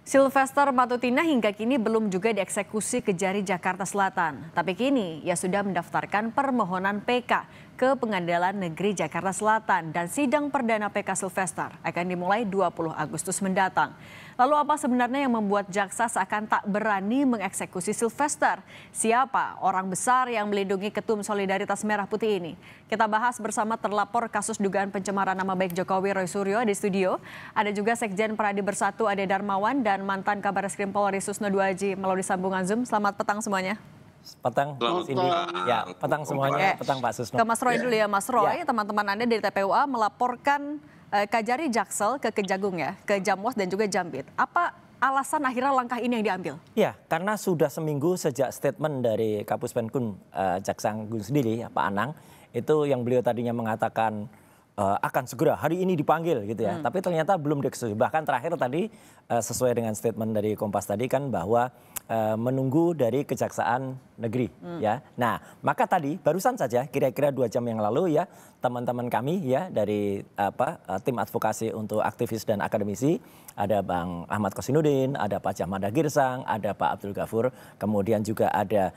Sylvester Matutina hingga kini belum juga dieksekusi Kejari Jakarta Selatan. Tapi kini ia sudah mendaftarkan permohonan PK ke Pengadilan Negeri Jakarta Selatan dan sidang perdana PK Sylvester akan dimulai 20 Agustus mendatang. Lalu apa sebenarnya yang membuat jaksa seakan tak berani mengeksekusi Sylvester? Siapa orang besar yang melindungi Ketum Solidaritas Merah Putih ini? Kita bahas bersama terlapor kasus dugaan pencemaran nama baik Jokowi Roy Suryo di studio. Ada juga Sekjen Pradi Bersatu Ade Darmawan dan mantan Kabareskrim Polri Susno Duaji melalui sambungan Zoom. Selamat petang semuanya. Petang, Cindy. Ya, petang semuanya, petang Pak Susno. Ke Mas Roy dulu ya, Mas Roy. Teman-teman Anda dari TPUA melaporkan Kajari Jaksel ke Kejagung ya, ke Jamwas dan juga Jambit. Apa alasan akhirnya langkah ini yang diambil? Ya, karena sudah seminggu sejak statement dari Kapus Penkum Jaksa Agung sendiri, Pak Anang, itu yang beliau tadinya mengatakan akan segera hari ini dipanggil gitu ya. Tapi ternyata belum dieksekusi. Bahkan terakhir tadi sesuai dengan statement dari Kompas tadi kan bahwa menunggu dari Kejaksaan Negeri ya. Nah, maka tadi barusan saja kira-kira 2 jam yang lalu ya teman-teman kami ya dari tim advokasi untuk aktivis dan akademisi, ada Bang Ahmad Kosinudin, ada Pak Jahmada Girsang, ada Pak Abdul Ghafur, kemudian juga ada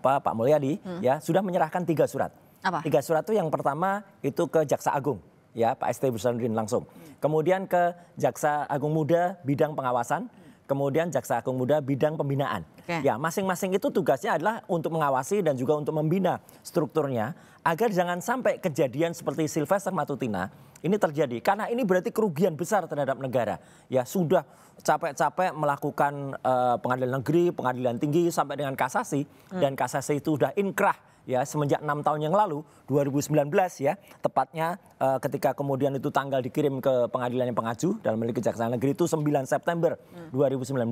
Pak Mulyadi ya sudah menyerahkan 3 surat. Apa? 3 surat itu yang pertama itu ke Jaksa Agung ya Pak ST Burhanuddin langsung. Kemudian ke Jaksa Agung Muda bidang pengawasan, kemudian Jaksa Agung Muda bidang pembinaan. Ya, masing-masing itu tugasnya adalah untuk mengawasi dan juga untuk membina strukturnya agar jangan sampai kejadian seperti Sylvester Matutina ini terjadi. Karena ini berarti kerugian besar terhadap negara. Ya, sudah capek-capek melakukan pengadilan negeri, pengadilan tinggi sampai dengan kasasi dan kasasi itu sudah inkrah ya semenjak 6 tahun yang lalu 2019 ya tepatnya ketika kemudian itu tanggal dikirim ke pengadilan yang pengaju dalam hal Kejaksaan Negeri itu 9 September 2019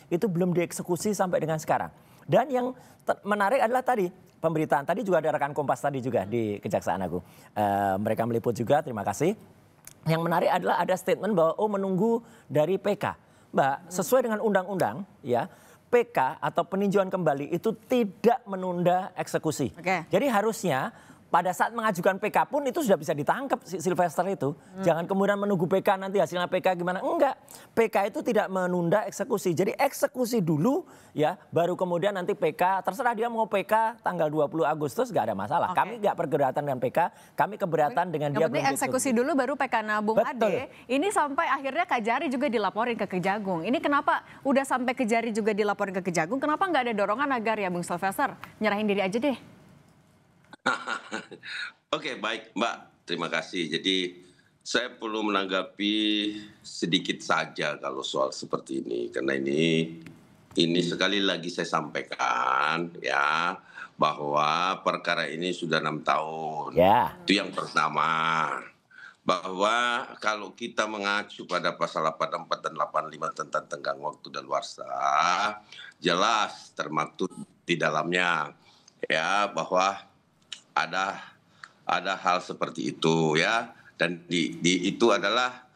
itu belum dieksekusi sampai dengan sekarang. Dan yang menarik adalah tadi pemberitaan tadi juga ada rekan Kompas tadi juga di Kejaksaan Agung. Mereka meliput juga, terima kasih. Yang menarik adalah ada statement bahwa menunggu dari PK. Mbak, sesuai dengan undang-undang ya PK atau peninjauan kembali itu tidak menunda eksekusi. Jadi harusnya pada saat mengajukan PK pun itu sudah bisa ditangkap si Sylvester itu. Jangan kemudian menunggu PK nanti hasilnya PK gimana. Enggak, PK itu tidak menunda eksekusi. Jadi eksekusi dulu ya baru kemudian nanti PK. Terserah dia mau PK tanggal 20 Agustus gak ada masalah. Kami gak keberatan dengan PK, kami keberatan dengan dia. Yang penting eksekusi dulu baru PK nabung. Ade. Ini sampai akhirnya Kajari juga dilaporin ke Kejagung. Ini kenapa udah sampai Kejari juga dilaporin ke Kejagung, kenapa nggak ada dorongan agar ya Bung Sylvester nyerahin diri aja deh? Oke, baik Mbak, terima kasih. Jadi saya perlu menanggapi sedikit saja kalau soal seperti ini. Karena ini sekali lagi saya sampaikan ya bahwa perkara ini sudah 6 tahun. Itu yang pertama. Bahwa kalau kita mengacu pada pasal 84 dan 85 tentang tenggang waktu daluarsa, jelas termaktub di dalamnya ya bahwa ada hal seperti itu ya, dan itu adalah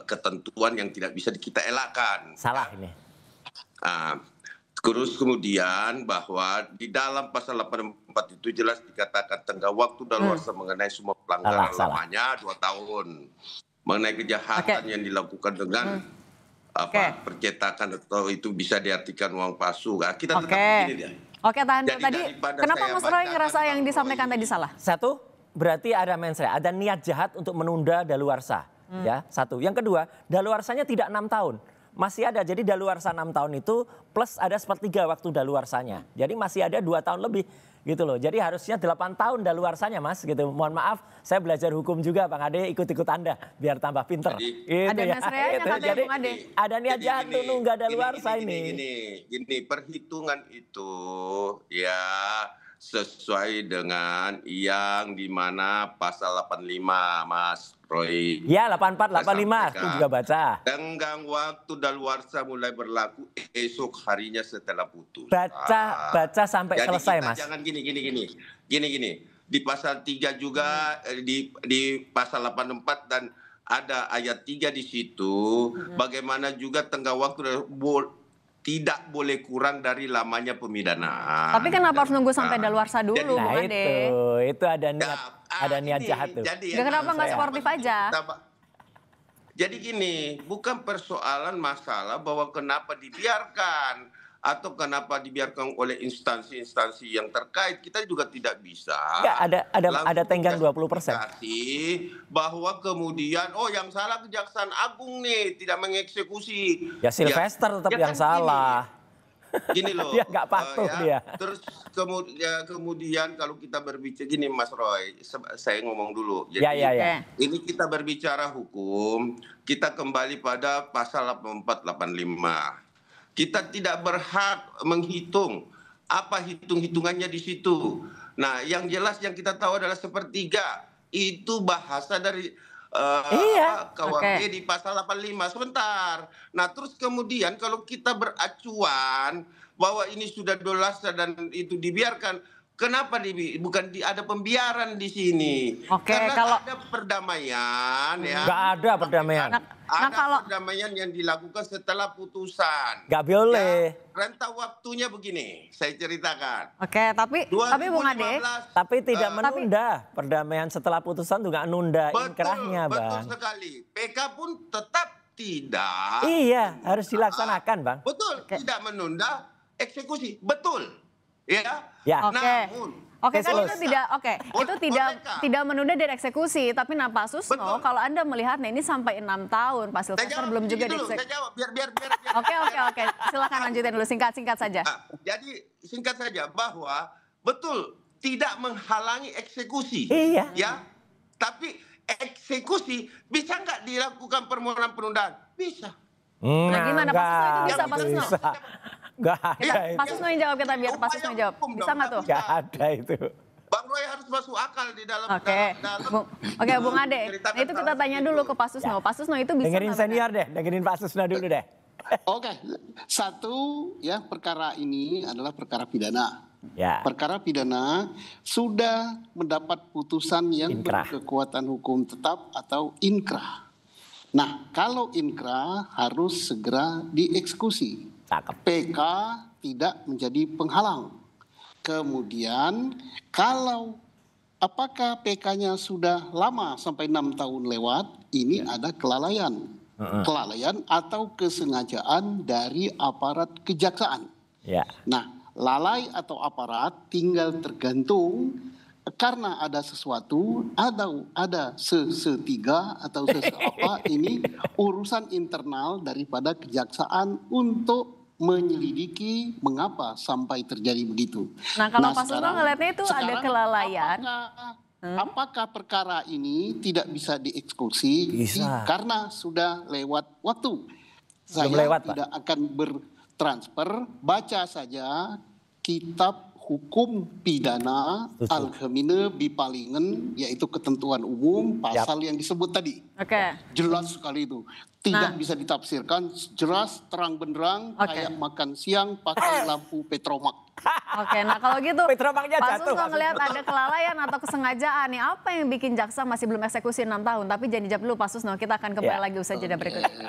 ketentuan yang tidak bisa kita elakkan. Salah ini. Terus kemudian bahwa di dalam pasal 84 itu jelas dikatakan tenggang waktu daluarsa mengenai semua pelanggaran lamanya 2 tahun. Mengenai kejahatan yang dilakukan dengan percetakan atau itu bisa diartikan uang palsu. Kita tetap begini dia. Oke, tahan tadi. Kenapa Mas Roy ngerasa yang disampaikan tadi salah? Satu, berarti ada mensreah, ada niat jahat untuk menunda daluarsa. Ya, satu. Yang kedua, daluarsanya tidak 6 tahun. Masih ada, jadi daluarsa 6 tahun itu plus ada 1/3 waktu daluarsanya. Jadi masih ada 2 tahun lebih gitu loh. Jadi harusnya 8 tahun daluarsanya Mas gitu. Mohon maaf, saya belajar hukum juga Bang Ade, ikut-ikut Anda biar tambah pinter. Ada mensreahnya katanya Bang Ade. Ada niat jahat untuk nunggah daluarsa ini. Gini, perhitungan itu ya sesuai dengan yang dimana pasal 85 Mas Roy. Ya 84, 85 itu juga baca. Tenggang waktu daluarsa mulai berlaku esok harinya setelah putus. Baca sampai jadi selesai kita Mas. Jangan gini. Di pasal 3 juga di pasal 84 dan ada ayat 3 di situ. Bagaimana juga tenggang waktu tidak boleh kurang dari lamanya pemidanaan. Tapi kenapa harus nunggu sampai daluarsa dulu, Bung Ade? Itu ada niat jahat tuh. Kenapa nggak sportif aja? Jadi gini, bukan persoalan masalah bahwa kenapa dibiarkan atau kenapa dibiarkan oleh instansi-instansi yang terkait. Kita juga tidak bisa. Enggak, ada tenggang 20%. Bahwa kemudian, oh yang salah Kejaksaan Agung nih, tidak mengeksekusi. Ya Sylvester tetap yang salah. Gini loh. Dia nggak patuh dia. Terus kemudian kalau kita berbicara, gini Mas Roy, saya ngomong dulu. Jadi Ya. ini kita berbicara hukum, kita kembali pada pasal 8485. Kita tidak berhak menghitung apa hitung-hitungannya di situ. Nah, yang jelas yang kita tahu adalah sepertiga itu bahasa dari KUHP di pasal 85. Sebentar. Nah, terus kemudian kalau kita beracuan bahwa ini sudah dolasa dan itu dibiarkan, kenapa bukan ada pembiaran di sini? Karena kalau ada perdamaian ya. Nggak ada perdamaian. Ada perdamaian yang dilakukan setelah putusan. Nggak boleh. Ya, rentang waktunya begini, saya ceritakan. Oke, tapi Bung Ade. Tapi tidak menunda. Perdamaian setelah putusan juga nunda inkrahnya, Bang. Betul sekali. PK pun tetap tidak. Iya, harus dilaksanakan, Bang. Betul, tidak menunda eksekusi. Betul. Ya. Namun itu tidak menunda dari eksekusi, tapi Pak Susno, kalau Anda melihatnya ini sampai 6 tahun, Pak Sylvester belum juga dieksekusi. Saya jawab, biar. Oke. Silakan lanjutin dulu, singkat saja. Jadi singkat saja bahwa betul tidak menghalangi eksekusi. Iya. Ya. Tapi eksekusi bisa nggak dilakukan permohonan penundaan? Bisa. Nah, gimana Pak Susno itu bisa, Pak Susno? Nggak ada itu. Pak Susno yang jawab, kita biar Pak Susno jawab. Bisa nggak tuh? Nggak ada itu. Bang Roy harus masuk akal di dalam. Oke, Bung Ade. Nah, itu kita tanya dulu ke Pak Susno. Pak Susno itu bisa. Dengerin senior deh, dengerin Pak Susno dulu deh. Oke, satu ya, perkara ini adalah perkara pidana. Ya. Perkara pidana sudah mendapat putusan yang berkekuatan hukum tetap atau inkrah. Nah, kalau inkrah harus segera dieksekusi. PK tidak menjadi penghalang. Kemudian kalau apakah PK-nya sudah lama sampai 6 tahun lewat, ini ada kelalaian. Kelalaian atau kesengajaan dari aparat kejaksaan. Ya. Nah, lalai atau aparat tinggal tergantung karena ada sesuatu, ada setiga atau sesuatu ini urusan internal daripada kejaksaan untuk menyelidiki mengapa sampai terjadi begitu. Nah, kalau Pak Susno ngelihatnya itu ada kelalaian. Apakah perkara ini tidak bisa dieksekusi karena sudah lewat waktu? Saya tidak akan bertransfer, baca saja kitab hukum pidana Algemene Bipalingen, yaitu ketentuan umum pasal yang disebut tadi. Jelas sekali itu. Tidak bisa ditafsirkan, jelas terang benderang kayak makan siang pakai lampu petromak. Nah kalau gitu Pak jatuh, Susno ngelihat ada kelalaian atau kesengajaan nih, apa yang bikin jaksa masih belum eksekusi 6 tahun? Tapi jangan dijawab dulu Pak Susno, kita akan kembali lagi usai jeda berikut ini.